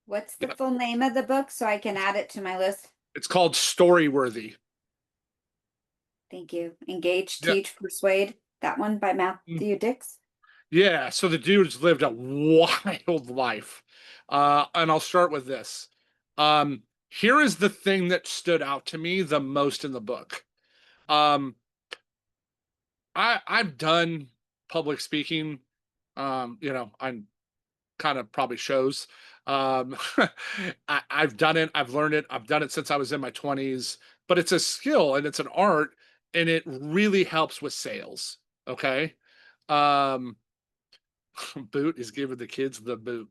What's the Yeah, full name of the book so I can add it to my list? it's called Storyworthy. Thank you. Engage, Yeah. Teach, Persuade. That one by Mm. Matthew Dix. Yeah, so the dude's lived a wild life. And I'll start with this. Here is the thing that stood out to me the most in the book. Um, I've done public speaking. I'm kind of probably shows. Um, I've done it. I've learned it. I've done it since I was in my 20s. But it's a skill and it's an art, and it really helps with sales. Okay. Um, Boot is giving the kids the boot.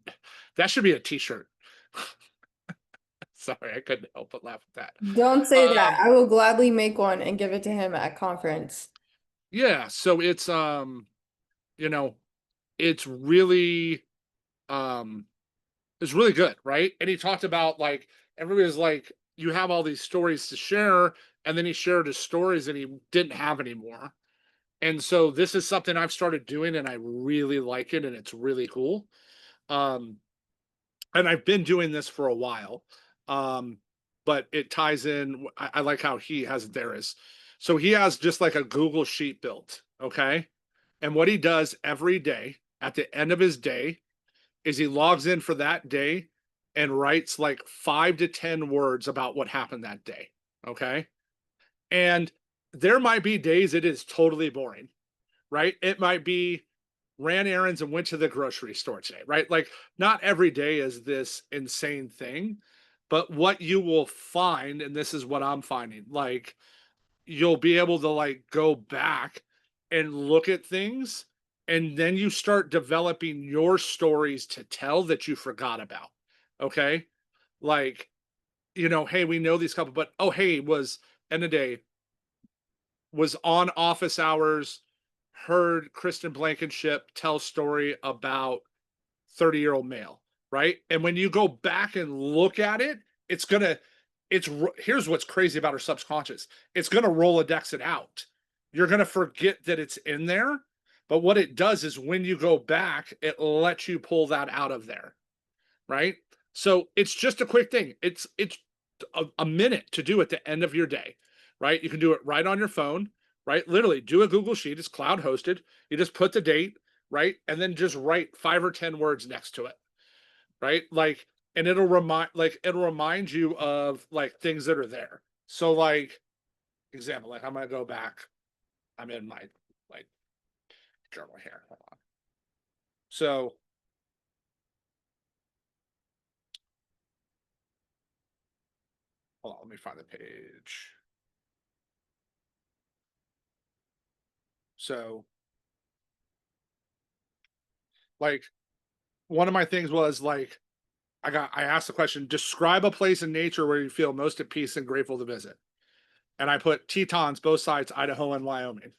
That should be a T-shirt. Sorry, I couldn't help but laugh at that. Don't say that. Um, I will gladly make one and give it to him at conference. yeah. So you know, it's really um is really good, right? And he talked about like everybody's like, you have all these stories to share, and then he shared his stories and he didn't have anymore. And so this is something I've started doing and I really like it and it's really cool. Um, and I've been doing this for a while. Um, but it ties in. I like how he has it there is. So he has just like a Google sheet built, okay? And what he does every day at the end of his day is he logs in for that day and writes like 5 to 10 words about what happened that day. Okay. And there might be days it is totally boring, right? It might be ran errands and went to the grocery store today, right? Like, not every day is this insane thing, but what you will find, and this is what I'm finding, like, you'll be able to like go back and look at things, and then you start developing your stories to tell that you forgot about. Okay. Like, hey, we know these couple, but oh, hey, was end of day, was on office hours, heard Kristen Blankenship tell story about 30-year-old male, right? And when you go back and look at it, it's gonna, it's here's what's crazy about our subconscious. It's gonna Rolodex it out. You're gonna forget that it's in there, but what it does is when you go back, it lets you pull that out of there, right? So it's just a quick thing. It's a minute to do at the end of your day, right? You can do it right on your phone, right? Literally, do a Google Sheet. It's cloud hosted. You just put the date, right, and then just write 5 or 10 words next to it, right? Like, and it'll remind you of like things that are there. So, like, example, like I'm gonna go back. I'm in my like journal here. Hold on. So hold on, let me find the page. So, like, one of my things was like, I asked the question, describe a place in nature where you feel most at peace and grateful to visit. And I put Tetons, both sides, Idaho and Wyoming.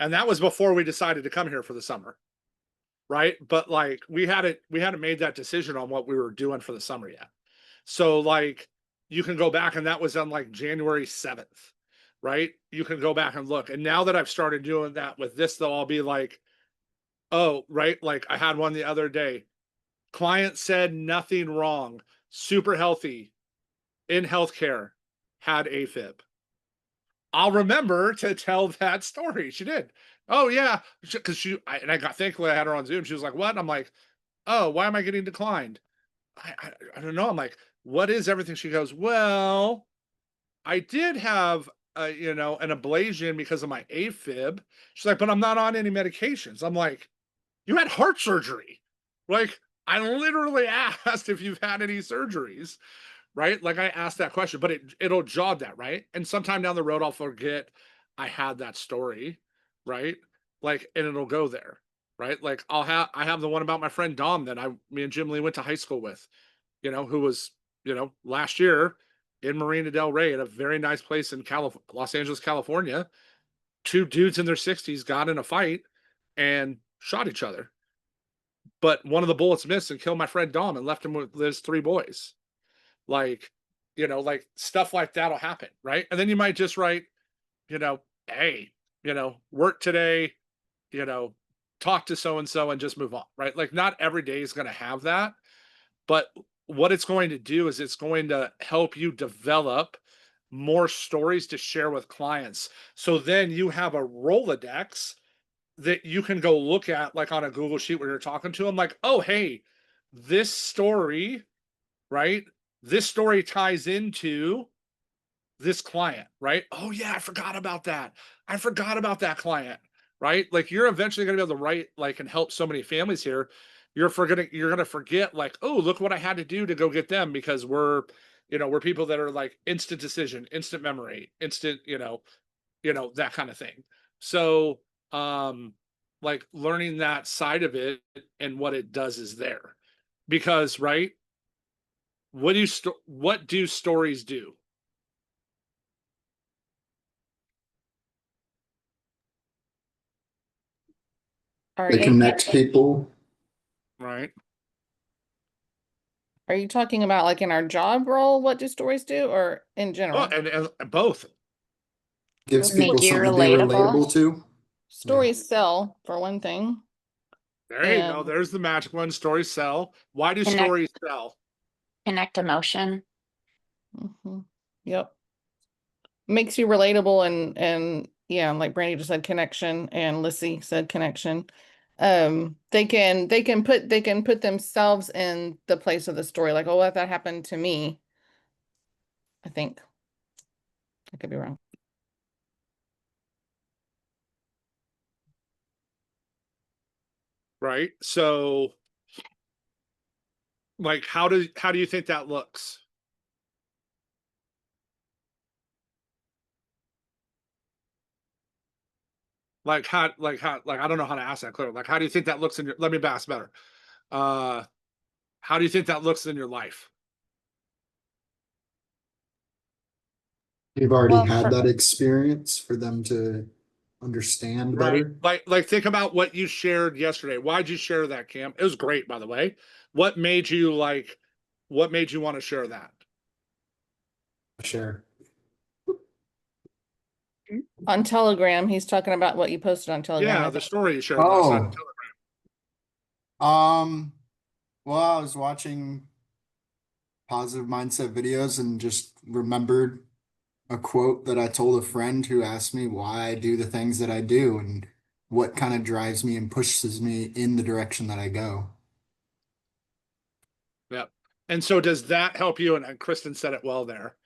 And that was before we decided to come here for the summer. Right. But like we hadn't made that decision on what we were doing for the summer yet. So like you can go back, and that was on like January 7th. Right. You can go back and look. And now that I've started doing that with this, though, I'll be like, oh, right. Like I had one the other day. Client said nothing wrong, super healthy, in healthcare, had AFib. I'll remember to tell that story. She did. Oh yeah, because and I got, thankfully I had her on Zoom. She was like, "What?" And I'm like, "Oh, why am I getting declined?" I don't know. I'm like, "What is everything?" She goes, "Well, I did have an ablation because of my AFib." She's like, "But I'm not on any medications." I'm like, "You had heart surgery." Like, I literally asked if you've had any surgeries, right? Like, I asked that question, but it'll jog that, right? And sometime down the road, I'll forget I had that story, right? Like, and it'll go there, right? Like, I have the one about my friend Dom that me and Jim Lee went to high school with, who was, last year in Marina Del Rey at a very nice place in Los Angeles, California. Two dudes in their 60s got in a fight and shot each other, but one of the bullets missed and killed my friend Dom and left him with his 3 boys. Like, like stuff like that'll happen, right? And then you might just write, hey, work today, you know, talk to so and so and just move on, right? Like, not every day is going to have that, but what it's going to do is it's going to help you develop more stories to share with clients. So then you have a Rolodex that you can go look at, like on a Google Sheet when you're talking to them, like, oh, hey, this story, right? This story ties into this client, right? Oh, yeah, I forgot about that. I forgot about that client, right? Like you're eventually going to be able to write, like, and help so many families here. You're going to forget, like, oh, look what I had to do to go get them because we're people that are like instant decision, instant memory, instant, that kind of thing. So, like learning that side of it and what it does is there because, right? What do stories do? Are They you connect people. Right. are you talking about like in our job role, what do stories do, or in Oh, general? and both. Gives Make people you something to be relatable. relatable to. Stories sell, for one thing. There you go. And There's the magic one. Stories sell. Why do Connect, stories sell? connect emotion. mhm, yep. Makes you relatable and yeah, like Brandy just said connection and Lissy said connection. They can put themselves in the place of the story, like, oh, what that happened to me. I think. I could be wrong. Right. So, like, how do you think that looks? Like I don't know how to ask that clearly. Like, how do you think that looks in your? Let me ask better. Uh, how do you think that looks in your life? You've already Well, had for that experience for them to understand Right. better. Like think about what you shared yesterday. Why'd you share that, Cam? It was great, by the way. What made you like? What made you want to share that? Share. On Telegram, he's talking about what you posted on Telegram, Yeah, I the think. story you shared last night. Um, well, I was watching positive mindset videos and just remembered a quote that I told a friend who asked me why I do the things that I do and what kind of drives me and pushes me in the direction that I go. Yep. And so does that help you? And Kristen said it well there,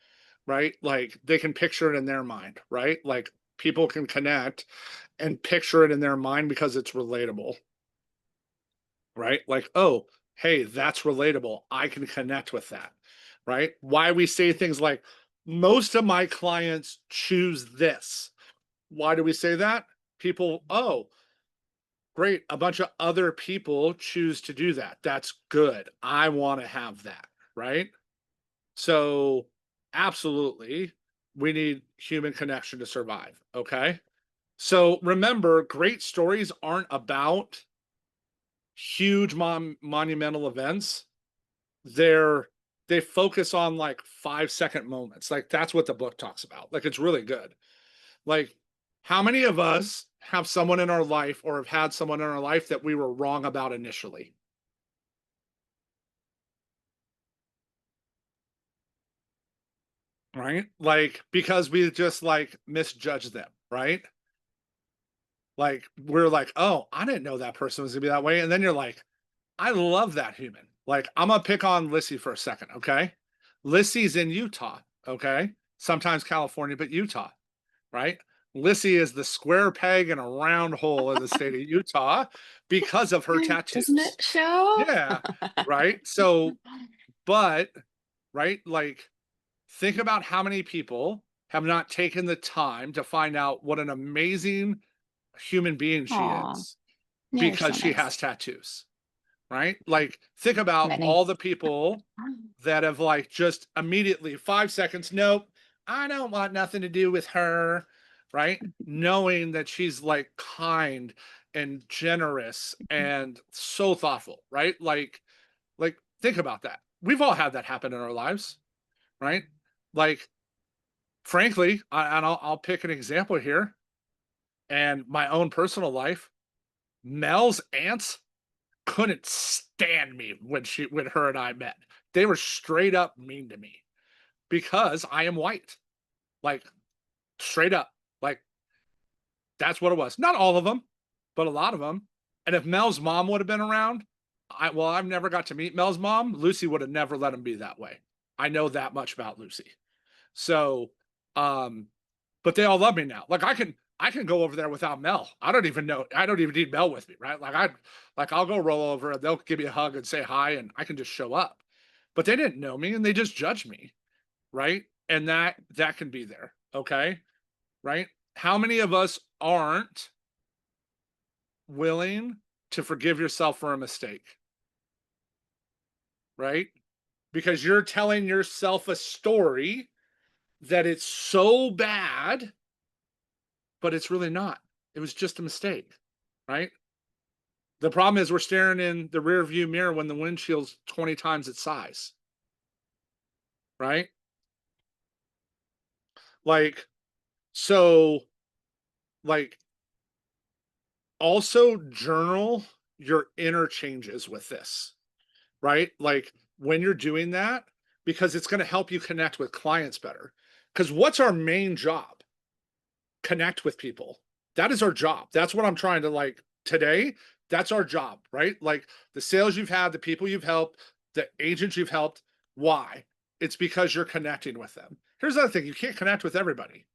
right? Like they can picture it in their mind, right? Like people can connect and picture it in their mind because it's relatable, right? Like, oh, hey, that's relatable. I can connect with that, right? Why we say things like, most of my clients choose this. Why do we say that? People, oh, great. A bunch of other people choose to do that. That's good. I want to have that, right? So, absolutely, we need human connection to survive. Okay. So, remember, great stories aren't about huge monumental events. They're, they focus on like 5-second moments. Like, that's what the book talks about. Like, it's really good. Like, how many of us have someone in our life or have had someone in our life that we were wrong about initially? Right? Like, because we just like misjudged them, right? Like, we're like, oh, I didn't know that person was gonna be that way. And then you're like, I love that human. Like, I'm gonna pick on Lissy for a second, okay? Lissy's in Utah, okay? Sometimes California, but Utah, right? Lissy is the square peg in a round hole in the state of Utah because of her doesn't tattoos. it show? Yeah, right. So, but, right, like, think about how many people have not taken the time to find out what an amazing human being she Aw, is you're so because she nice. has tattoos, right? Like, think about Many. all the people that have like just immediately 5 seconds, nope, I don't want nothing to do with her, right? Knowing that she's like kind and generous and so thoughtful, right? Like think about that. We've all had that happen in our lives, right? Like, frankly, and I'll pick an example here and my own personal life. Mel's aunts couldn't stand me when her and I met. They were straight up mean to me because I am white. Like straight up. Like that's what it was. Not all of them, but a lot of them. And if Mel's mom would have been around, I've never got to meet Mel's mom. Lucy would have never let him be that way. I know that much about Lucy. So, but they all love me now. Like I can go over there without Mel. I don't even need Mel with me, right? I'll go roll over and they'll give me a hug and say hi and I can just show up. But they didn't know me and they just judged me, right? And that can be there, okay? Right? How many of us aren't willing to forgive yourself for a mistake? Right? Because you're telling yourself a story that it's so bad, but it's really not. It was just a mistake, right? The problem is we're staring in the rear view mirror when the windshield's 20 times its size, right? So also journal your interchanges with this, right? Like when you're doing that, because it's going to help you connect with clients better. Because what's our main job? Connect with people. That is our job. That's what I'm trying to today. That's our job, right? Like the sales you've had, the people you've helped, the agents you've helped. Why? It's because you're connecting with them. Here's the other thing. You can't connect with everybody,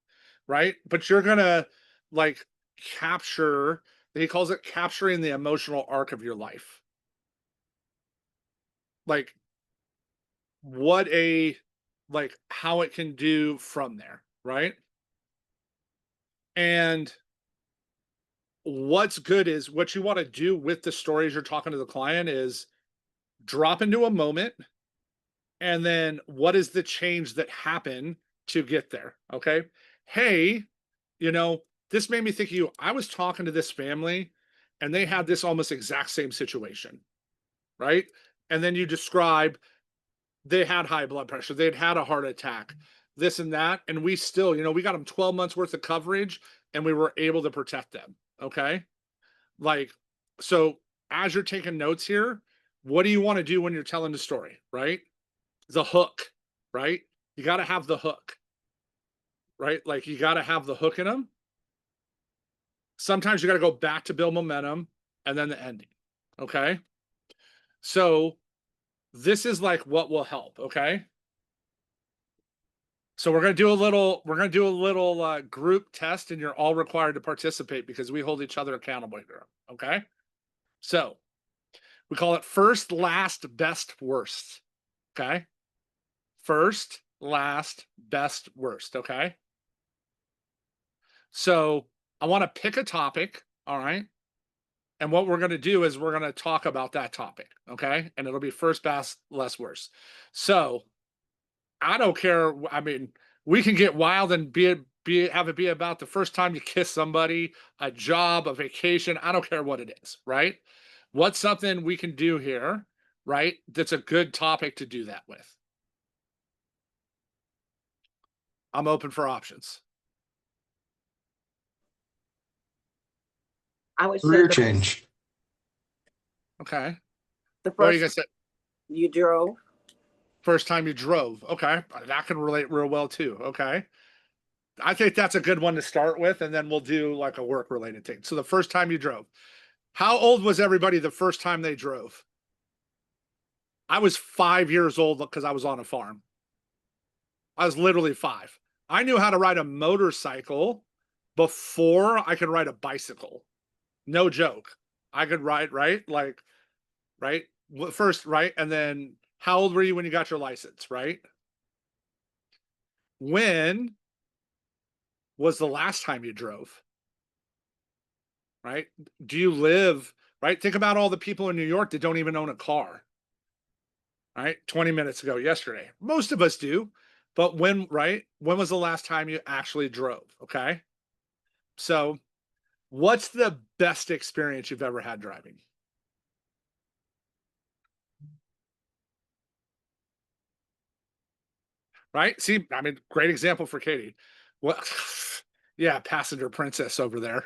right? But you're going to capture, he calls it capturing the emotional arc of your life. How it can do from there, right? And what's good is what you want to do with the stories you're talking to the client is drop into a moment and then what is the change that happened to get there? Okay. Hey, this made me think of you. I was talking to this family and they had this almost exact same situation, right? And then you describe they had high blood pressure, they'd had a heart attack, this and that. And we still, we got them 12 months worth of coverage and we were able to protect them. Okay. So as you're taking notes here, what do you want to do when you're telling the story, right? The hook, right? You got to have the hook, right? You got to have the hook in them. Sometimes you got to go back to build momentum and then the ending. Okay. So this is what will help. Okay. So we're going to do a little group test and you're all required to participate because we hold each other accountable here. Okay. So we call it first, last, best, worst. Okay. First, last, best, worst. Okay. So I want to pick a topic. All right. And what we're going to do is we're going to talk about that topic. Okay. And it'll be first, best, less, worst. So I don't care. I mean, we can get wild and have it be about the first time you kiss somebody, a job, a vacation. I don't care what it is, right? What's something we can do here, right? That's a good topic to do that with. I'm open for options. I would say Career change. Okay. the What do you first guys say? you drove. First time you drove. Okay. That can relate real well too. Okay. I think that's a good one to start with. And then we'll do a work related thing. So the first time you drove, how old was everybody the first time they drove? I was 5 years old because I was on a farm. I was literally 5. I knew how to ride a motorcycle before I could ride a bicycle. No joke. I could ride, right? Right? First, right? And then how old were you when you got your license, right? When was the last time you drove? Right? Do you live, right? Think about all the people in New York that don't even own a car. Right? 20 minutes ago, yesterday. Most of us do. But when was the last time you actually drove? Okay. So what's the best experience you've ever had driving? Right? See, I mean, great example for Katie. What? Yeah, passenger princess over there.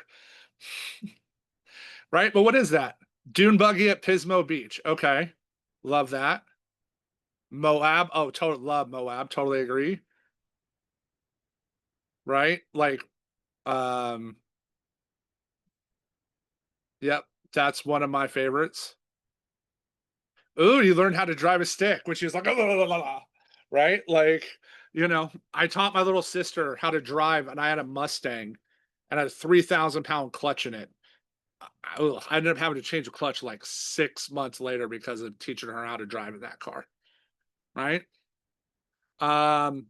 Right? But what is that? Dune buggy at Pismo Beach. Okay. Love that. Moab. Oh, totally love Moab. Totally agree. Right? Like, um, yep, that's one of my favorites. Ooh, you learned how to drive a stick, which is like, "Oh, la, la, la, la," right? Like, I taught my little sister how to drive, and I had a Mustang and a 3,000-pound clutch in it. I ended up having to change a clutch like 6 months later because of teaching her how to drive in that car. Right? Um,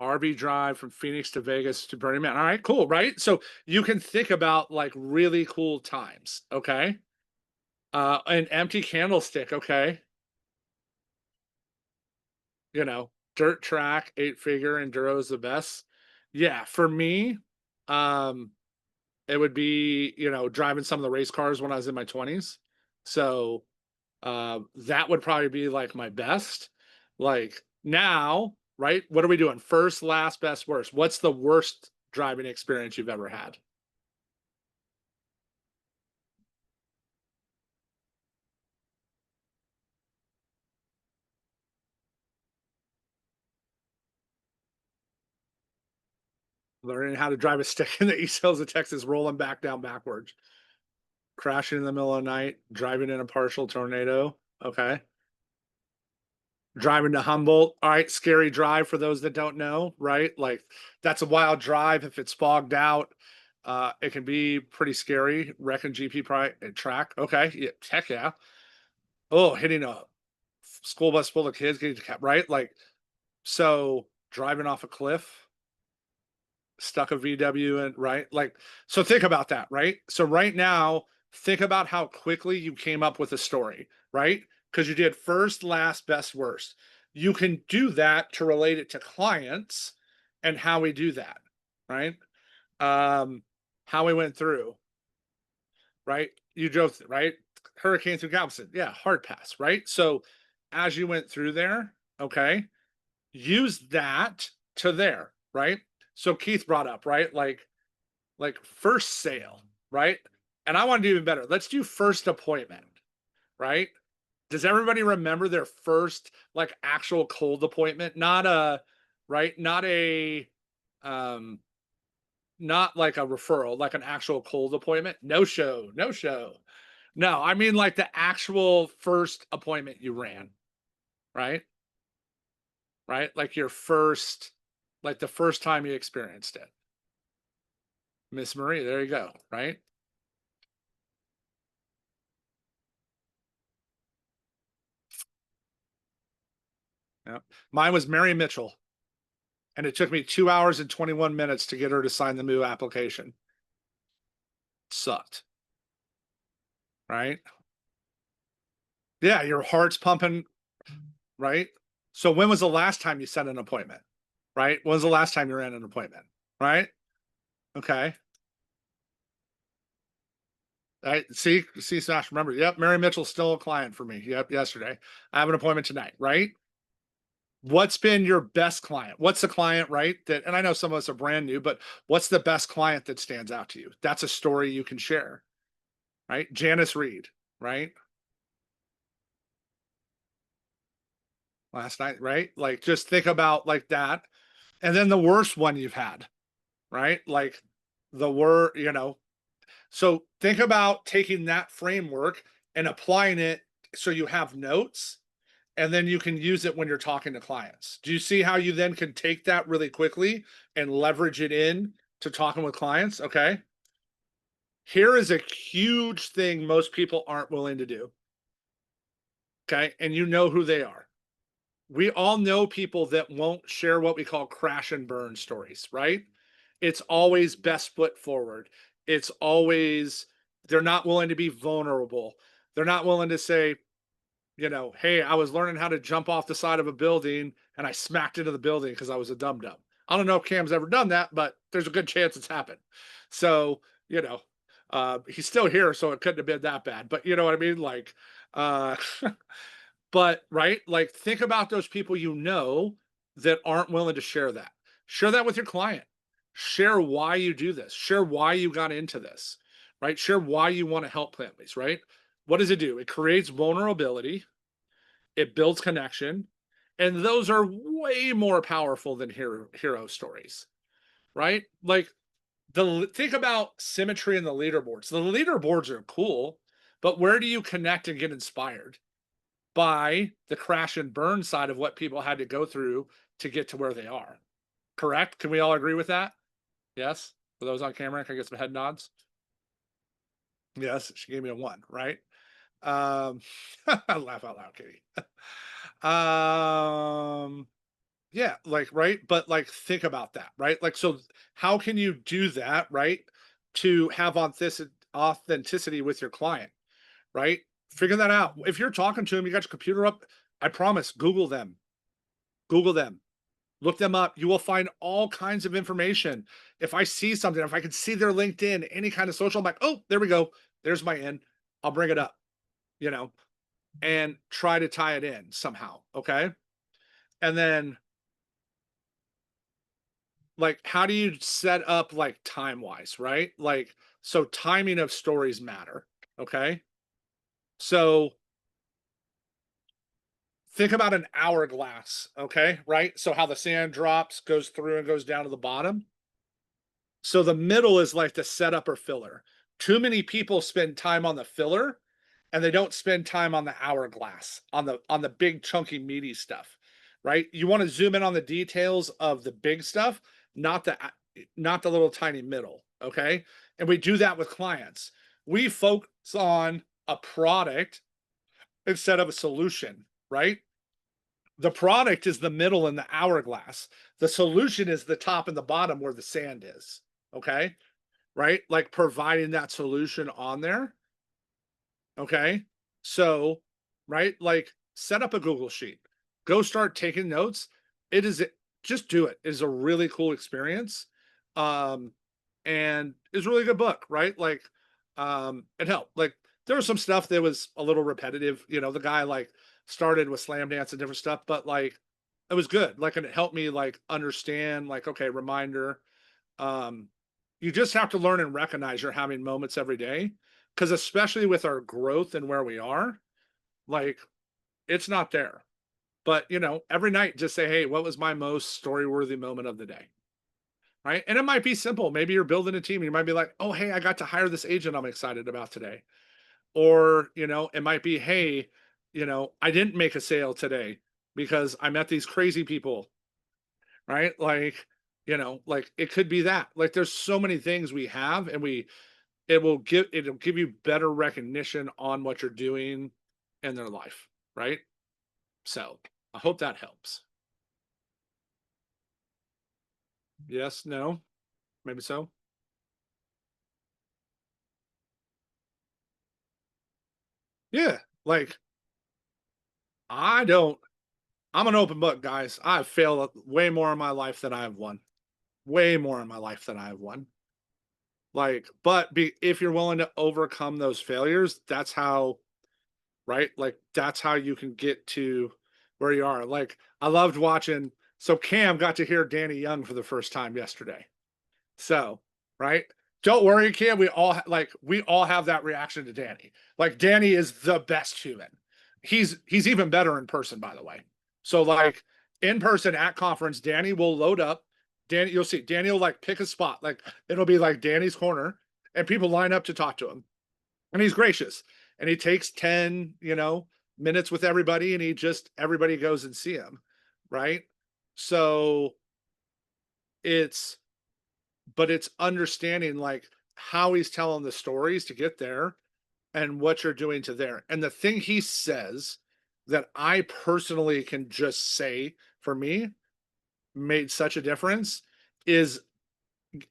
RV drive from Phoenix to Vegas to Burning Man. All right, cool, right? So you can think about like really cool times, okay? An empty candlestick, okay? Dirt track, 8-figure, enduro is the best. Yeah, for me, um, it would be, driving some of the race cars when I was in my 20s. So that would probably be like my best. Like now, right? What are we doing? First, last, best, worst. What's the worst driving experience you've ever had? Learning how to drive a stick in the East Hills of Texas, rolling back down backwards, crashing in the middle of the night, driving in a partial tornado. Okay. Driving to Humboldt. All right. Scary drive for those that don't know, right? Like that's a wild drive. If it's fogged out, it can be pretty scary. Wrecking GP track. Okay. Yeah. Heck yeah. Oh, hitting a school bus full of kids getting right. Like, so driving off a cliff, stuck a VW in, right? Like, so think about that, right? So right now, think about how quickly you came up with a story, right? Because you did first, last, best, worst. You can do that to relate it to clients and how we do that, right? How we went through, right? You drove, right? Hurricane through Galveston. Yeah, hard pass, right? So as you went through there, okay, use that to there, right? So Keith brought up, right? Like first sale, right? And I want to do even better. Let's do first appointment, right? Does everybody remember their first like actual cold appointment? Not a right, um not like a referral, like an actual cold appointment. No show, no show. No, I mean like the actual first appointment you ran, right? Right? Like your first, like the first time you experienced it. Miss Marie, there you go, right? Yep. Mine was Mary Mitchell. And it took me 2 hours and 21 minutes to get her to sign the new application. Sucked. Right? Yeah, your heart's pumping, right? So when was the last time you set an appointment? Right? When was the last time you ran an appointment? Right? Okay. I see, Smash, remember. Yep, Mary Mitchell's still a client for me. Yep, yesterday. I have an appointment tonight, right? What's been your best client? What's the client, right? That, and I know some of us are brand new, but what's the best client that stands out to you? That's a story you can share, right? Janice Reed, right? Last night, right? Like just think about like that. And then the worst one you've had, right? Like the word, so think about taking that framework and applying it so you have notes and then you can use it when you're talking to clients. Do you see how you then can take that really quickly and leverage it in to talking with clients? Okay. Here is a huge thing most people aren't willing to do. Okay. And you know who they are. We all know people that won't share what we call crash and burn stories, right? It's always best foot forward. It's always, they're not willing to be vulnerable. They're not willing to say, hey, I was learning how to jump off the side of a building and I smacked into the building because I was a dum dum. I don't know if Cam's ever done that, but there's a good chance it's happened. So, he's still here, so it couldn't have been that bad. But you know what I mean? Like, uh, but right, like think about those people that aren't willing to share that. Share that with your client. Share why you do this. Share why you got into this. right? Share why you want to help families, right? What does it do? It creates vulnerability, it builds connection, and those are way more powerful than hero stories, right? Like think about symmetry in the leaderboards. The leaderboards are cool, but where do you connect and get inspired? By the crash and burn side of what people had to go through to get to where they are. Correct? Can we all agree with that? Yes? For those on camera, can I get some head nods? Yes, she gave me a 1, right? Um, laugh out loud, Katie. um, yeah, like, right? But like, think about that, right? Like, so how can you do that, right? To have authenticity with your client, right? Figure that out. If you're talking to them, you got your computer up, I promise, Google them. Google them. Look them up. You will find all kinds of information. If I see something, if I can see their LinkedIn, any kind of social, I'm like, oh, there we go. There's my in. I'll bring it up, you know, and try to tie it in somehow. Okay. And then, like, how do you set up like time wise, right? Like, so timing of stories matter. Okay. So think about an hourglass. Okay. Right. So how the sand drops, goes through and goes down to the bottom. So the middle is like the setup or filler. Too many people spend time on the filler and they don't spend time on the hourglass, on the big chunky meaty stuff, right? You want to zoom in on the details of the big stuff, not the little tiny middle, okay? And we do that with clients. We focus on a product instead of a solution, right? The product is the middle and the hourglass. The solution is the top and the bottom where the sand is, okay? Right? Like providing that solution on there. Okay. So, right? Like set up a Google Sheet, go start taking notes. It is just do it. It is a really cool experience. Um, and it's a really good book, right? Like, it helped. Like, there was some stuff that was a little repetitive. You know, the guy like started with slam dance and different stuff, but like it was good. Like, and it helped me like understand, like, okay, reminder, um, you just have to learn and recognize you're having moments every day. Because especially with our growth and where we are, like it's not there. But you know, every night just say, hey, what was my most story worthy moment of the day? Right. And it might be simple. Maybe you're building a team and you might be like, oh, hey, I got to hire this agent I'm excited about today. Or, you know, it might be, hey, you know, I didn't make a sale today because I met these crazy people, right? Like, you know, like it could be that. Like there's so many things we have and it'll give you better recognition on what you're doing in their life, right? So I hope that helps. Yes, no, maybe so. Yeah, like I don't, I'm an open book, guys. I've failed way more in my life than I have won. Way more in my life than I have won. Like, but if you're willing to overcome those failures, that's how, right? Like, that's how you can get to where you are. Like, I loved watching. So Cam got to hear Danny Young for the first time yesterday. So, right? Don't worry, Cam. We all have that reaction to Danny. Like, Danny is the best human. He's even better in person, by the way. So, like in person at conference, Danny will load up. Danny, you'll see Danny will like pick a spot. Like it'll be like Danny's corner, and people line up to talk to him. And he's gracious. And he takes 10, you know, minutes with everybody, and everybody goes and see him. Right. So it's but it's understanding like how he's telling the stories to get there and what you're doing to there. And the thing he says that I personally can just say for me made such a difference is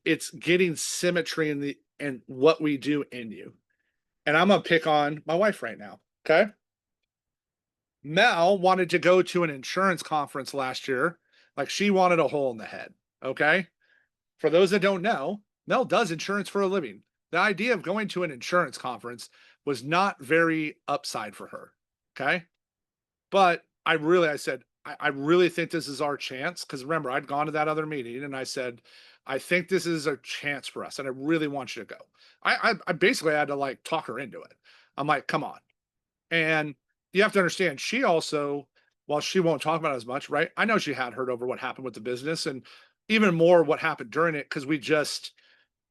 it's getting symmetry in the and what we do in you. And I'm gonna pick on my wife right now. Okay. Mel wanted to go to an insurance conference last year. Like she wanted a hole in the head. Okay. For those that don't know, Mel does insurance for a living. The idea of going to an insurance conference was not very upside for her. Okay. But I said, I really think this is our chance. Cause remember, I'd gone to that other meeting and I said, I think this is a chance for us, and I really want you to go. I basically had to like talk her into it. I'm like, come on. And you have to understand, she also, while she won't talk about it as much, right? I know she had heard over what happened with the business and even more what happened during it because we just,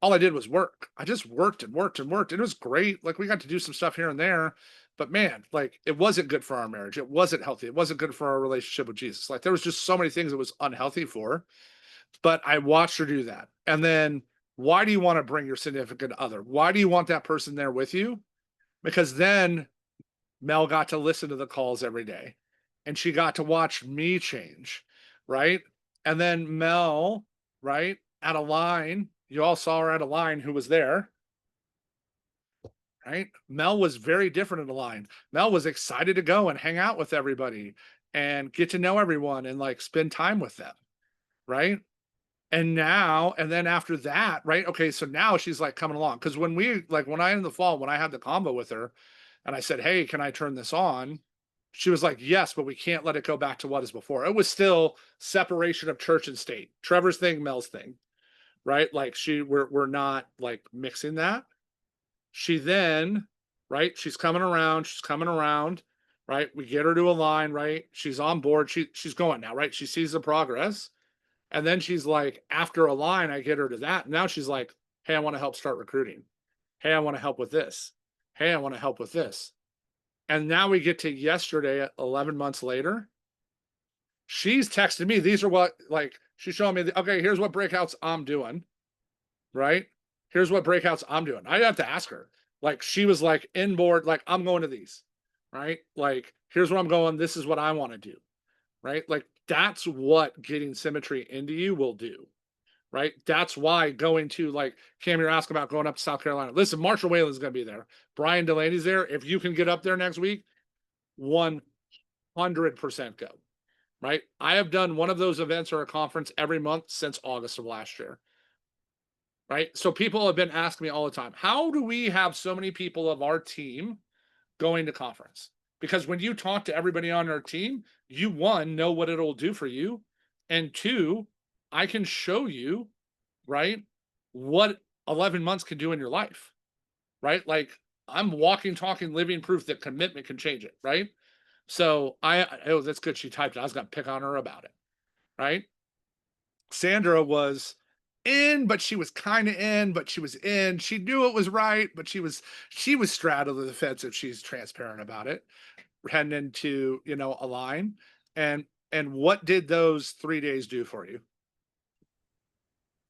all I did was work. I just worked and worked and worked. And it was great. Like we got to do some stuff here and there. But man, like it wasn't good for our marriage. It wasn't healthy. It wasn't good for our relationship with Jesus. Like there was just so many things it was unhealthy for. But I watched her do that. And then why do you want to bring your significant other? Why do you want that person there with you? Because then Mel got to listen to the calls every day and she got to watch me change, right? And then Mel, right, at a line, you all saw her at a line who was there, right? Mel was very different in the line. Mel was excited to go and hang out with everybody and get to know everyone and like spend time with them, right? And now, and then after that, right? Okay, so now she's like coming along. Cause when we like when I in the fall, when I had the combo with her and I said, hey, can I turn this on? She was like, yes, but we can't let it go back to what is before. It was still separation of church and state. Trevor's thing, Mel's thing, right? Like we're not like mixing that. She then, right? She's coming around, right? We get her to a line, right? She's on board. She's going now, right? She sees the progress. And then she's like, after a line, I get her to that. Now she's like, hey, I want to help start recruiting. Hey, I want to help with this. Hey, I want to help with this. And now we get to yesterday, 11 months later. She's texted me. These are what, like, she's showing me, okay, here's what breakouts I'm doing, right? Here's what breakouts I'm doing. I have to ask her. Like, she was like, inboard, like, I'm going to these, right? Like, here's where I'm going. This is what I want to do, right? Like, that's what getting symmetry into you will do, right? That's why going to, like, Cam, you're asking about going up to South Carolina. Listen, Marshall Whalen's going to be there. Brian Delaney's there. If you can get up there next week, 100% go, right? I have done one of those events or a conference every month since August of last year, right? So people have been asking me all the time, how do we have so many people of our team going to conference? Because when you talk to everybody on our team, you, one, know what it'll do for you. And two, I can show you, right, what 11 months can do in your life, right? Like I'm walking, talking, living proof that commitment can change it, right? So oh, that's good. She typed it. I was going to pick on her about it, right? Sandra was in, but she was kind of in, but she was in. She knew it was right, but she was straddling the fence if she's transparent about it, heading into, a line. And what did those 3 days do for you?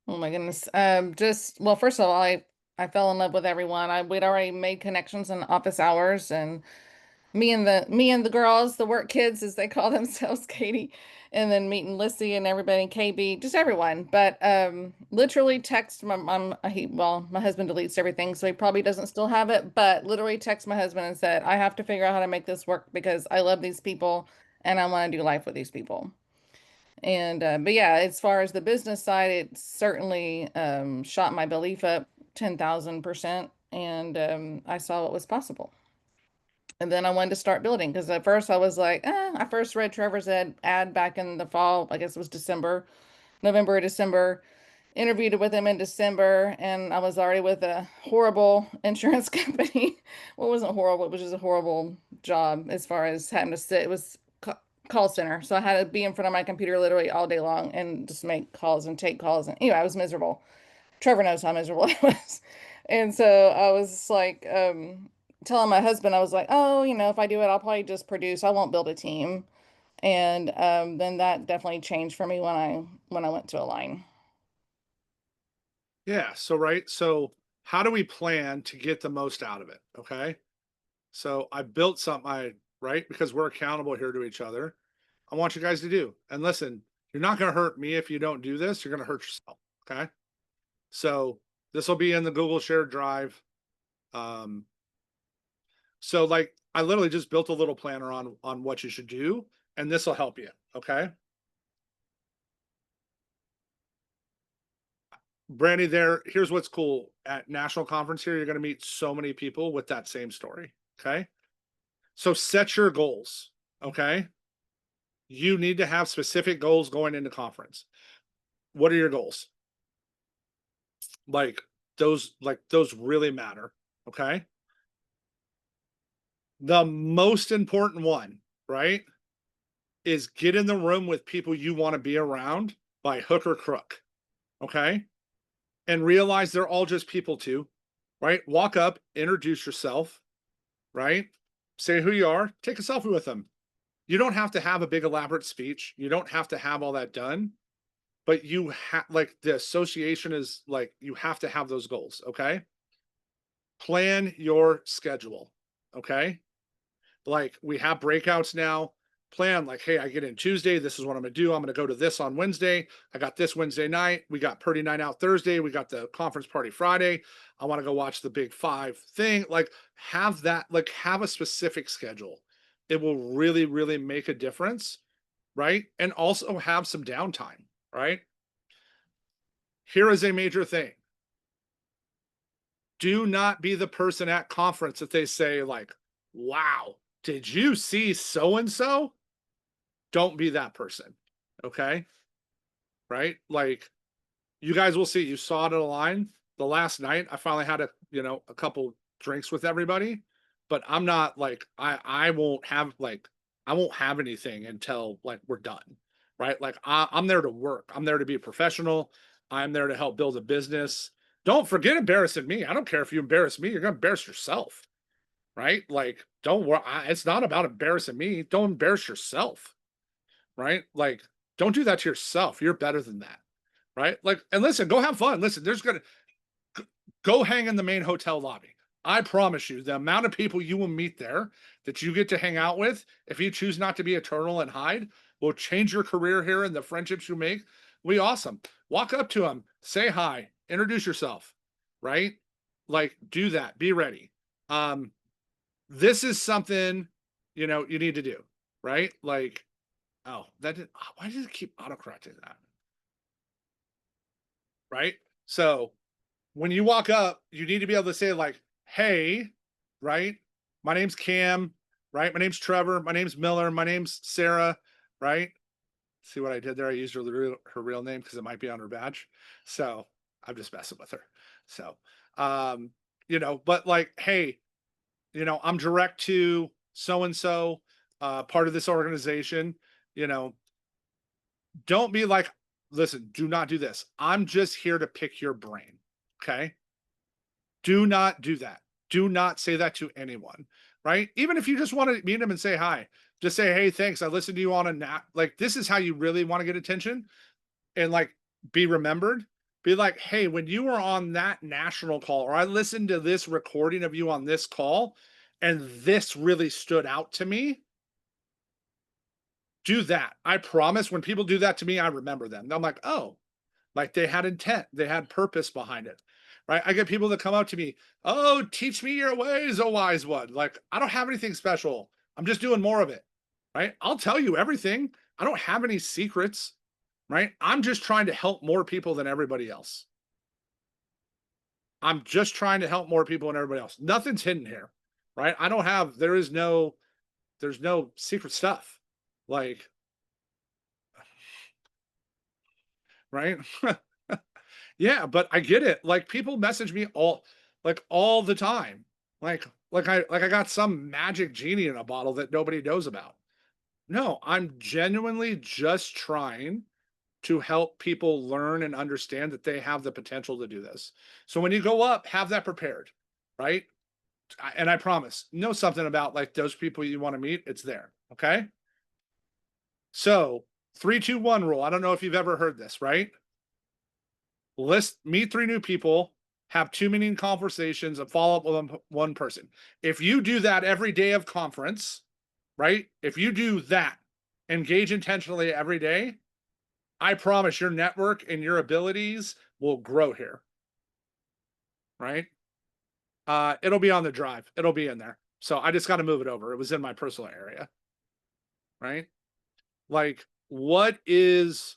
Oh my goodness. Just well, first of all, I fell in love with everyone. We'd already made connections in office hours, and me and the girls, the work kids as they call themselves, Katie, and then meeting Lissy and everybody, KB, just everyone. But literally text my mom. My husband deletes everything, so he probably doesn't still have it. But literally text my husband and said, I have to figure out how to make this work because I love these people and I want to do life with these people. And but yeah, as far as the business side, it certainly shot my belief up 10,000%, and I saw what was possible. And then I wanted to start building because at first I was like, I first read Trevor's ad back in the fall. I guess it was November or December. Interviewed with him in December, and I was already with a horrible insurance company. Well, it wasn't horrible, it was just a horrible job as far as having to sit. It was call center. So I had to be in front of my computer literally all day long and just make calls and take calls. And anyway, I was miserable. Trevor knows how miserable I was. And so I was like, telling my husband, I was like, oh, if I do it, I'll probably just produce. I won't build a team. And then that definitely changed for me when I went to Align. Yeah. So, right. So how do we plan to get the most out of it? Okay. So I built something right, because we're accountable here to each other. I want you guys to do. And listen, you're not going to hurt me if you don't do this. You're going to hurt yourself. Okay. So this will be in the Google shared drive. So like I literally just built a little planner on what you should do, and this will help you. Okay. Brandy, here's what's cool at national conference here. You're going to meet so many people with that same story. Okay. So set your goals. Okay. You need to have specific goals going into conference. What are your goals? like those really matter. Okay. The most important one, right, is get in the room with people you want to be around by hook or crook. Okay. And realize they're all just people too, right? Walk up, introduce yourself, right? Say who you are, take a selfie with them. You don't have to have a big elaborate speech. You don't have to have all that done, but you have, like, the association is like, you have to have those goals. Okay. Plan your schedule. Okay. Like, we have breakouts now. Plan, like, hey, I get in Tuesday, this is what I'm gonna do. I'm gonna go to this on Wednesday. I got this Wednesday night. We got Purdy night out Thursday. We got the conference party Friday. I want to go watch the big 5 thing. Like, have that, like, have a specific schedule. It will really, really make a difference, right? And also have some downtime, right? Here is a major thing. Do not be the person at conference that they say, like, wow, did you see so and so? Don't be that person. Okay. Right. Like, you guys will see, you saw it in a line the last night. I finally had a couple drinks with everybody, but I'm not like, I won't have, like, I won't have anything until, like, we're done. Right. Like, I'm there to work. I'm there to be a professional. I'm there to help build a business. Don't forget embarrassing me. I don't care if you embarrass me, you're going to embarrass yourself. Right. Like, don't worry. It's not about embarrassing me. Don't embarrass yourself. Right? Like, don't do that to yourself. You're better than that. Right? Like, and listen, go have fun. Listen, there's gonna go hang in the main hotel lobby. I promise you, the amount of people you will meet there that you get to hang out with, if you choose not to be eternal and hide, will change your career here, and the friendships you make will be awesome. Walk up to them, say hi, introduce yourself, right? Like, do that. Be ready. This is something, you need to do, right? Like, oh, why does it keep autocorrecting that? Right? So when you walk up, you need to be able to say, like, hey, right? My name's Cam, right? My name's Trevor. My name's Miller. My name's Sarah, right? See what I did there? I used her real name because it might be on her badge. So I'm just messing with her. So, but like, hey, I'm direct to so and so, part of this organization. You know, don't be like, listen, do not do this. I'm just here to pick your brain. Okay. Do not do that. Do not say that to anyone. Right. Even if you just want to meet them and say hi, just say, hey, thanks. I listened to you on a nap. Like, this is how you really want to get attention and, like, be remembered. Be like, hey, when you were on that national call, or I listened to this recording of you on this call, and this really stood out to me. Do that. I promise, when people do that to me, I remember them. I'm like, oh, like, they had intent, they had purpose behind it. Right. I get people that come up to me, oh, teach me your ways, oh wise one. Like, I don't have anything special. I'm just doing more of it. Right. I'll tell you everything. I don't have any secrets. Right. I'm just trying to help more people than everybody else. I'm just trying to help more people than everybody else. Nothing's hidden here. Right. There's no secret stuff. Like, right. Yeah, but I get it. Like, people message me all the time. Like I got some magic genie in a bottle that nobody knows about. No, I'm genuinely just trying to help people learn and understand that they have the potential to do this. So when you go up, have that prepared, right? And I promise, know something about, like, those people you want to meet. It's there. Okay. So 3-2-1 rule. I don't know if you've ever heard this, right? Meet 3 new people, have 2 meaningful conversations, and follow up with one person. If you do that every day of conference, right? If you do that, engage intentionally every day, I promise your network and your abilities will grow here. Right? It'll be on the drive. It'll be in there. So I just got to move it over. It was in my personal area. Right? Like, what is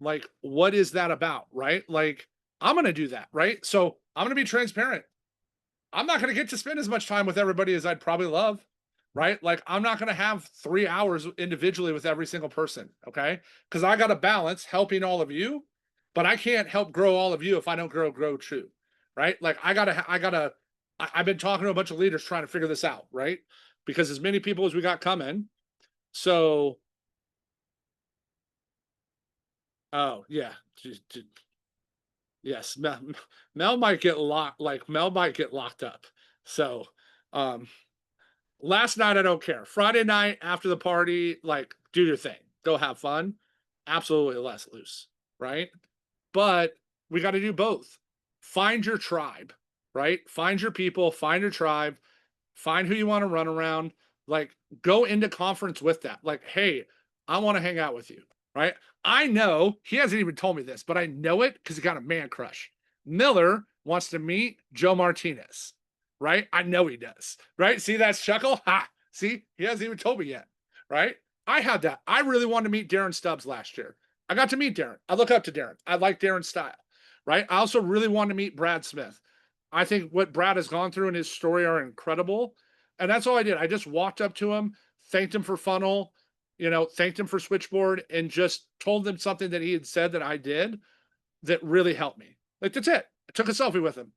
that about? Right? Like, I'm going to do that. Right? So I'm going to be transparent. I'm not going to get to spend as much time with everybody as I'd probably love. Right? Like, I'm not going to have 3 hours individually with every single person. Okay. Cause I got to balance helping all of you, but I can't help grow all of you if I don't grow too. right? Like I've been talking to a bunch of leaders trying to figure this out, right? Because as many people as we got coming. So, oh yeah. Yes. Mel might get locked. Like Mel might get locked up. So, um, last night, I don't care. Friday night after the party, like do your thing, go have fun. Absolutely less loose, right? But we got to do both. Find your tribe, right? Find your people, find your tribe, find who you want to run around. Like go into conference with that. Like, hey, I want to hang out with you, right? I know he hasn't even told me this, but I know it because he got a man crush. Miller wants to meet Joe Martinez, right? I know he does, right? See that chuckle? Ha! See, he hasn't even told me yet, right? I had that. I really wanted to meet Darren Stubbs last year. I got to meet Darren. I look up to Darren. I like Darren's style, right? I also really wanted to meet Brad Smith. I think what Brad has gone through in his story are incredible. And that's all I did. I just walked up to him, thanked him for funnel, thanked him for switchboard, and just told him something that he had said that I did that really helped me. Like, that's it. I took a selfie with him,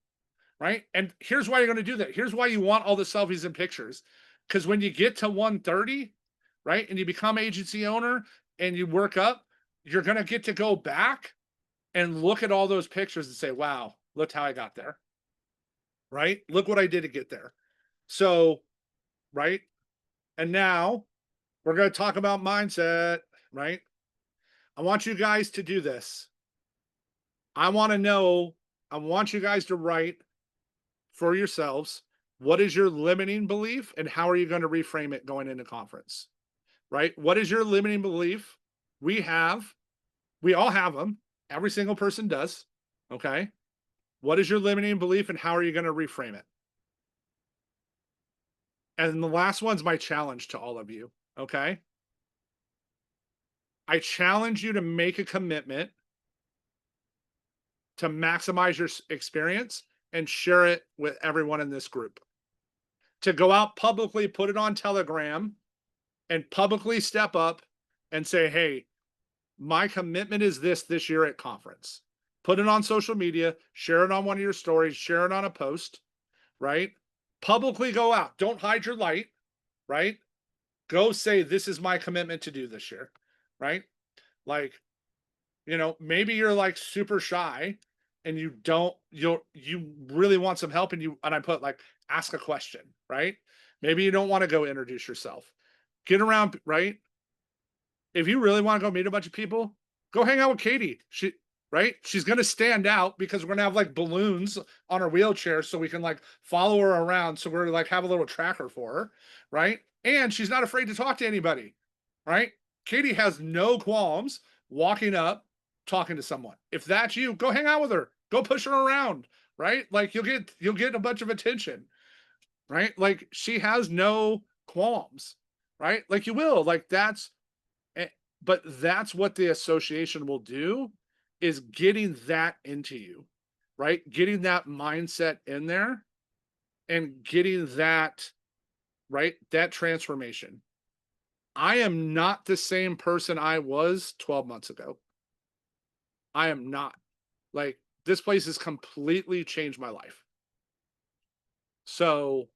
right? And here's why you're going to do that. Here's why you want all the selfies and pictures. Because when you get to 130, right, and you become agency owner and you work up, you're going to get to go back and look at all those pictures and say, wow, look how I got there, right? Look what I did to get there. So, right? And now we're going to talk about mindset, right? I want you guys to do this. I want you guys to write for yourselves, what is your limiting belief and how are you going to reframe it going into conference, right? What is your limiting belief? We all have them. Every single person does. Okay. What is your limiting belief and how are you going to reframe it? And the last one's my challenge to all of you. Okay. I challenge you to make a commitment to maximize your experience and share it with everyone in this group. To go out publicly, put it on Telegram, and publicly step up and say, hey, my commitment is this year at conference. Put it on social media, share it on one of your stories, share it on a post, right? Publicly go out. Don't hide your light, right? Go say, this is my commitment to do this year, right? Like, maybe you're like super shy and you really want some help and I put like, ask a question, right? Maybe you don't want to go introduce yourself. Get around, right? If you really want to go meet a bunch of people, go hang out with Katie. She's going to stand out because we're going to have like balloons on her wheelchair so we can like follow her around. So we're like have a little tracker for her, right? And she's not afraid to talk to anybody, right? Katie has no qualms walking up, talking to someone. If that's you, go hang out with her. Go push her around, right? Like you'll get a bunch of attention, right? Like she has no qualms, right? Like you will, like but that's what the association will do, is getting that into you, right? Getting that mindset in there and getting that, right? That transformation. I am not the same person I was 12 months ago. I am not. Like, this place has completely changed my life. So,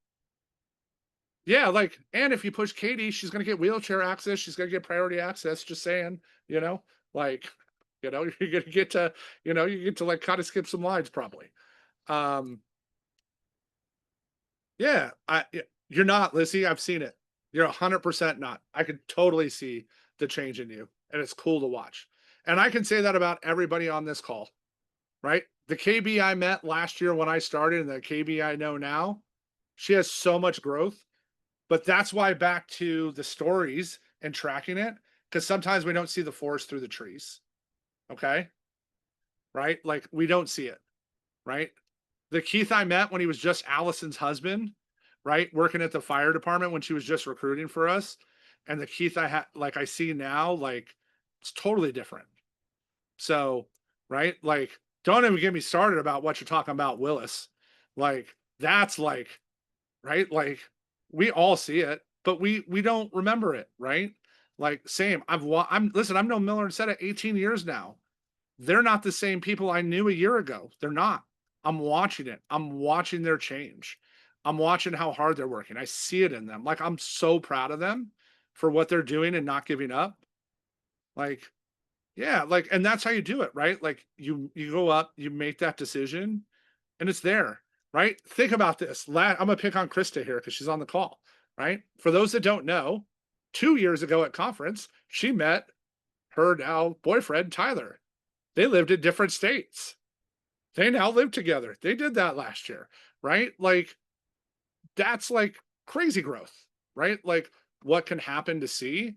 yeah, like, and if you push Katie, she's going to get wheelchair access. She's going to get priority access. Just saying, like, you're going to get to, you get to like kind of skip some lines probably. Yeah, you're not, Lissy. I've seen it. You're 100% not. I could totally see the change in you, and it's cool to watch. And I can say that about everybody on this call, right? The KB I met last year when I started and the KB I know now, she has so much growth. But that's why back to the stories and tracking it, because sometimes we don't see the forest through the trees. Okay. Right? Like we don't see it. Right? The Keith I met when he was just Allison's husband, right? Working at the fire department when she was just recruiting for us. And the Keith I had, like I see now, like it's totally different. So, right? Like, don't even get me started about what you're talking about, Willis. Like, that's like, right? Like, we all see it, but we don't remember it, right? Like, same. I've known Miller and Seta 18 years now. They're not the same people I knew a year ago. They're not. I'm watching it. I'm watching their change. I'm watching how hard they're working. I see it in them. Like, I'm so proud of them for what they're doing and not giving up. Like, yeah, like, and that's how you do it, right? Like, you go up, you make that decision, and it's there, right? Think about this. I'm gonna pick on Krista here because she's on the call, right? For those that don't know, 2 years ago at conference, she met her now boyfriend, Tyler. They lived in different states. They now live together. They did that last year, right? Like, that's like crazy growth, right? Like, what can happen to see,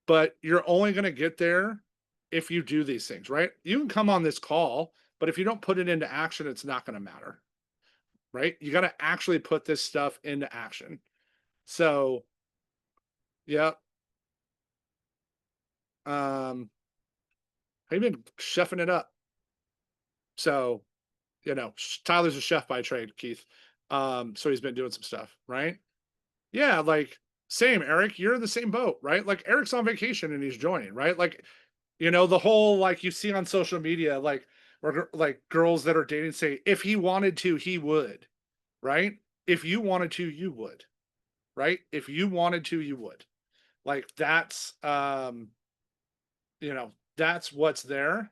but you're only going to get there if you do these things, right? You can come on this call, but if you don't put it into action, it's not going to matter, right? You got to actually put this stuff into action. So, yeah. I've been chefing it up. So, Tyler's a chef by trade, Keith. So he's been doing some stuff, right? Yeah, like, same, Eric, you're in the same boat, right? Like, Eric's on vacation and he's joining, right? Like, the whole, like, you see on social media, like, or like girls that are dating say, if he wanted to, he would, right? If you wanted to, you would, right? If you wanted to, you would. Like, that's what's there.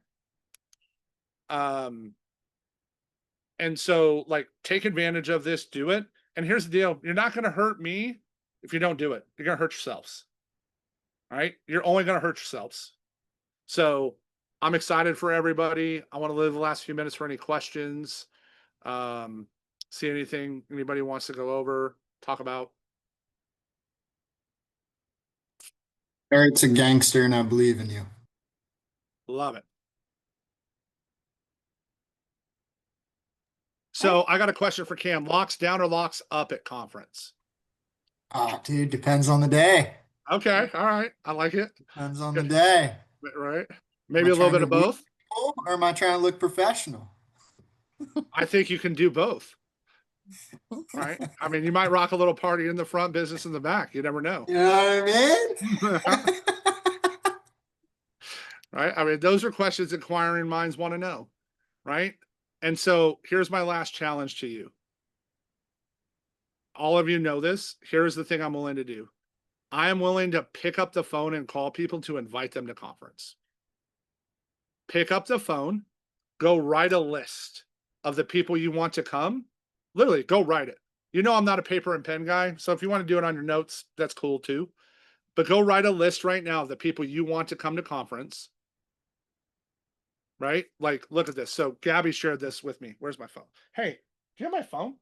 And so, like, take advantage of this, do it. And here's the deal. You're not going to hurt me if you don't do it. You're going to hurt yourselves. All right. You're only going to hurt yourselves. So I'm excited for everybody. I want to leave the last few minutes for any questions. See anything anybody wants to go over, talk about. Eric's a gangster and I believe in you. Love it. So I got a question for Cam. Locks down or locks up at conference? Dude, depends on the day. Okay. All right. I like it. Depends on the day. Right. Am Maybe I a little trying bit to of both. woo or am I trying to look professional? I think you can do both. Right. I mean, you might rock a little party in the front, business in the back. You never know. You know what I mean? Right. I mean, those are questions inquiring minds want to know. Right. And so here's my last challenge to you. All of you know this. Here's the thing I'm willing to do. I am willing to pick up the phone and call people to invite them to conference. Pick up the phone, go write a list of the people you want to come. Literally, go write it. I'm not a paper and pen guy. So if you want to do it on your notes, that's cool too. But go write a list right now of the people you want to come to conference. Right? Like, look at this. So Gabby shared this with me. Where's my phone? Hey, do you have my phone?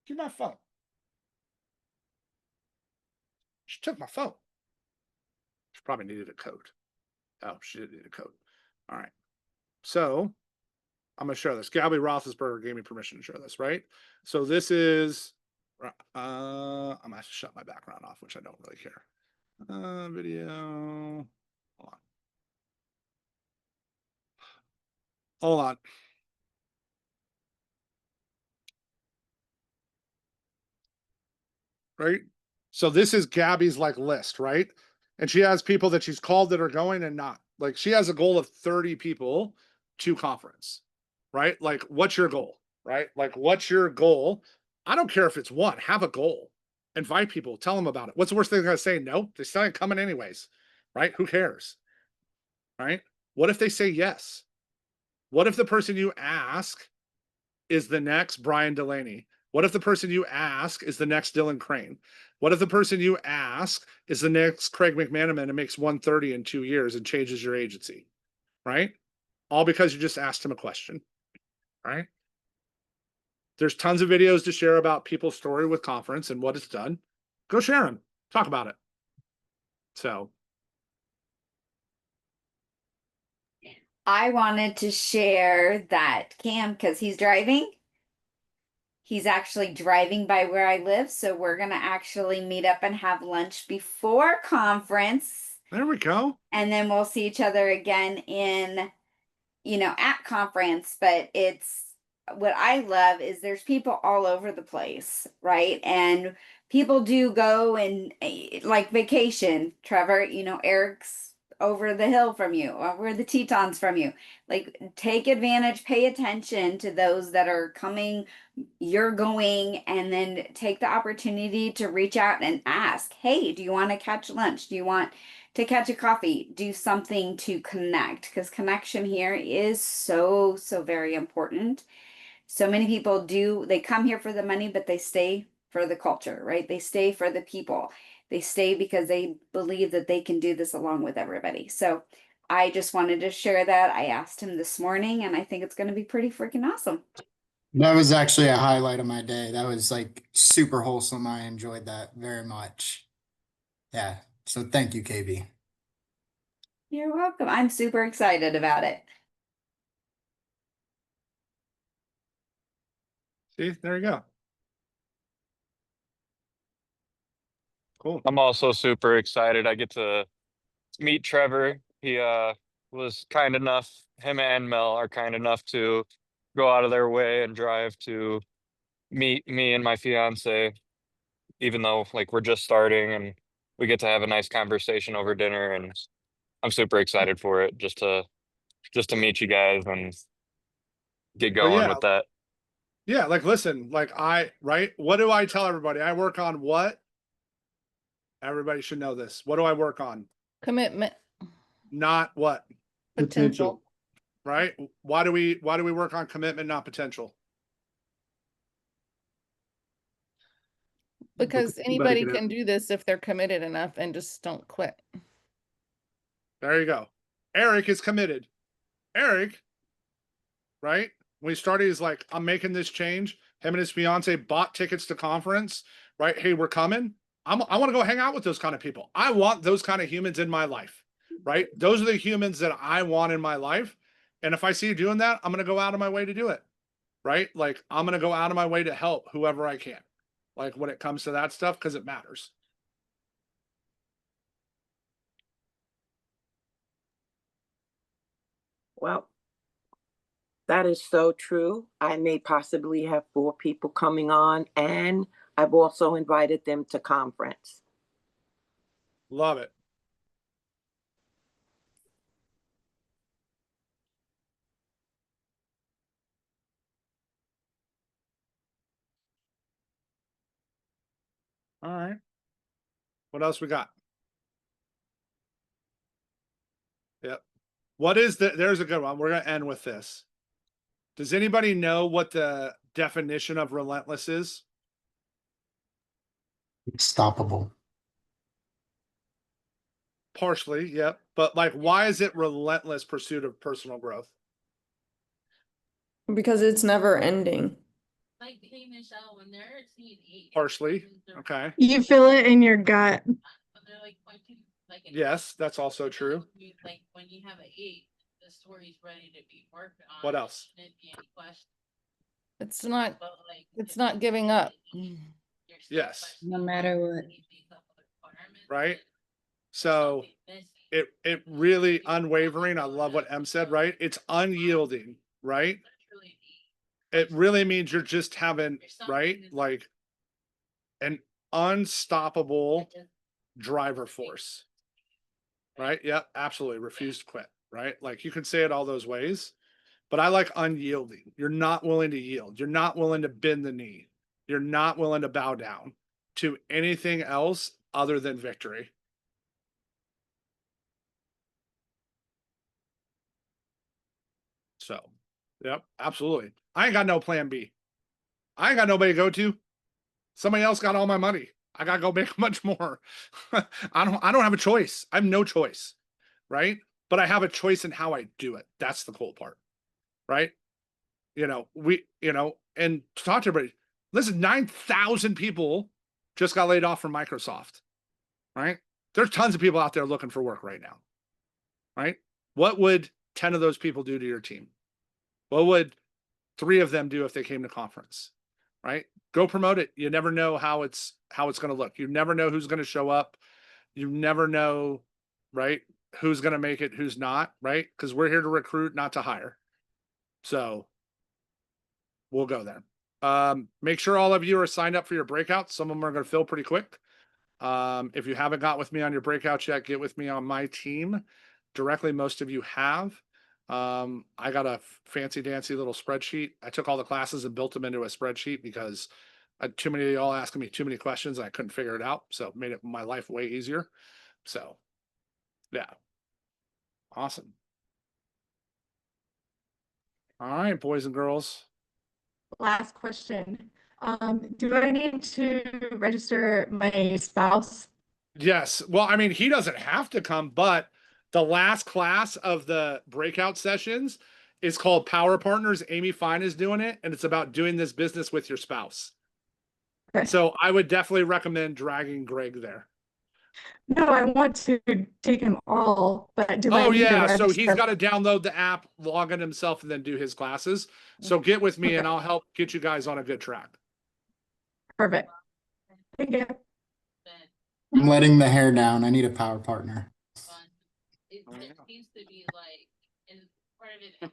Give me my phone. She took my phone. She probably needed a code. Oh, she did need a code. All right. So I'm going to share this. Gabby Roethlisberger gave me permission to share this, right? So this is, I'm going to shut my background off, which I don't really care. Video. Hold on. Right? So this is Gabby's like list, right? And she has people that she's called that are going and not. Like, she has a goal of 30 people to conference, right? Like, what's your goal, right? Like, what's your goal? I don't care if it's one, have a goal. Invite people, tell them about it. What's the worst thing they're going to say? No, they still ain't coming anyways, right? Who cares, right? What if they say yes? What if the person you ask is the next Brian Delaney? What if the person you ask is the next Dylan Crane? What if the person you ask is the next Craig McManaman and makes 130 in 2 years and changes your agency, right? All because you just asked him a question, right? There's tons of videos to share about people's story with conference and what it's done. Go share them. Talk about it. So I wanted to share that Cam, because he's driving. He's actually driving by where I live, so we're gonna actually meet up and have lunch before conference, there we go. and then we'll see each other again at conference. But it's what I love is there's people all over the place, right? And people do go and like vacation. Trevor, Eric's over the hill from you, over the Tetons from you. Like, take advantage, pay attention to those that are coming, you're going, and then take the opportunity to reach out and ask, hey, do you want to catch lunch? Do you want to catch a coffee? Do something to connect, because connection here is so, so very important. So many people they come here for the money, but they stay for the culture, right? They stay for the people. They stay because they believe that they can do this along with everybody. So I just wanted to share that. I asked him this morning, and I think it's going to be pretty freaking awesome. That was actually a highlight of my day. That was like super wholesome. I enjoyed that very much. Yeah. So thank you, KB. You're welcome. I'm super excited about it. See, there you go. Cool. I'm also super excited. I get to meet Trevor. He was kind enough, him and Mel are kind enough to go out of their way and drive to meet me and my fiance, even though like we're just starting and we get to have a nice conversation over dinner, and I'm super excited for it just to meet you guys and get But going with that. yeah, like listen, like right? What do I tell everybody? I work on what? Everybody should know this. What do I work on? Commitment, Not what, potential. right? Why do we work on commitment, not potential? Because anybody can do this if they're committed enough and just don't quit. There you go. Eric is committed. Eric, right? When he started, he's like, I'm making this change. Him and his fiance bought tickets to conference, right? Hey, we're coming. I want to go hang out with those kind of people. I want those kind of humans in my life, right? Those are the humans that I want in my life. And if I see you doing that, I'm going to go out of my way to do it, right? Like, I'm going to go out of my way to help whoever I can, like when it comes to that stuff, because it matters. Well, that is so true. I may possibly have 4 people coming on, and I've also invited them to conference. Love it. All right. What else we got? Yep. What is there's a good one. We're going to end with this. Does anybody know what the definition of relentless is? Stoppable. Partially, yep. But like, why is it relentless pursuit of personal growth? Because it's never ending. Like, hey, Michelle, when they're seeing 8. Partially, okay. You feel it in your gut. When they're like pointing, like Yes, that's also true. Like when you have an 8, the story's ready to be worked on. What else? Shouldn't be any question. It's not, But like, it's not giving up. you're still Yes. questioning No matter what. these other requirements, Right? and So something missing. it really unwavering. I love what M said, right? It's unyielding, right? That's really neat. It really means you're just having, right? Like an unstoppable driver force. Right? Yep, absolutely. Refuse to quit. Right? Like you can say it all those ways, but I like unyielding. You're not willing to yield. You're not willing to bend the knee. You're not willing to bow down to anything else other than victory. So, yep, absolutely. I ain't got no plan B. I ain't got nobody to go to. Somebody else got all my money. I gotta go make much more. I don't have a choice. I have no choice. Right? But I have a choice in how I do it. That's the cool part. Right? And to talk to everybody, listen, 9,000 people just got laid off from Microsoft. Right? There's tons of people out there looking for work right now. Right? What would 10 of those people do to your team? What would 3 of them do if they came to conference? Right? Go promote it. You never know how it's going to look. You never know who's going to show up. You never know, right? Who's going to make it, who's not, right? Because we're here to recruit, not to hire. So we'll go there. Make sure all of you are signed up for your breakouts. Some of them are going to fill pretty quick. If you haven't got with me on your breakouts yet, get with me on my team. directly. Most of you have. I got a fancy dancy little spreadsheet. I took all the classes and built them into a spreadsheet because too many of y'all asking me too many questions and I couldn't figure it out. So it made it my life way easier. So yeah. Awesome. All right, boys and girls. Last question. Do I need to register my spouse? Yes. Well, I mean, he doesn't have to come, but the last class of the breakout sessions is called Power Partners. Amy Fine is doing it, and it's about doing this business with your spouse. Okay. So I would definitely recommend dragging Greg there. No, I want to take them all, but do I Oh, need to yeah. So he's register? got to download the app, log in himself, and then do his classes. So get with me and Okay. I'll help get you guys on a good track. Perfect. Thank you. I'm letting the hair down. I need a power partner. It seems to be like in part of it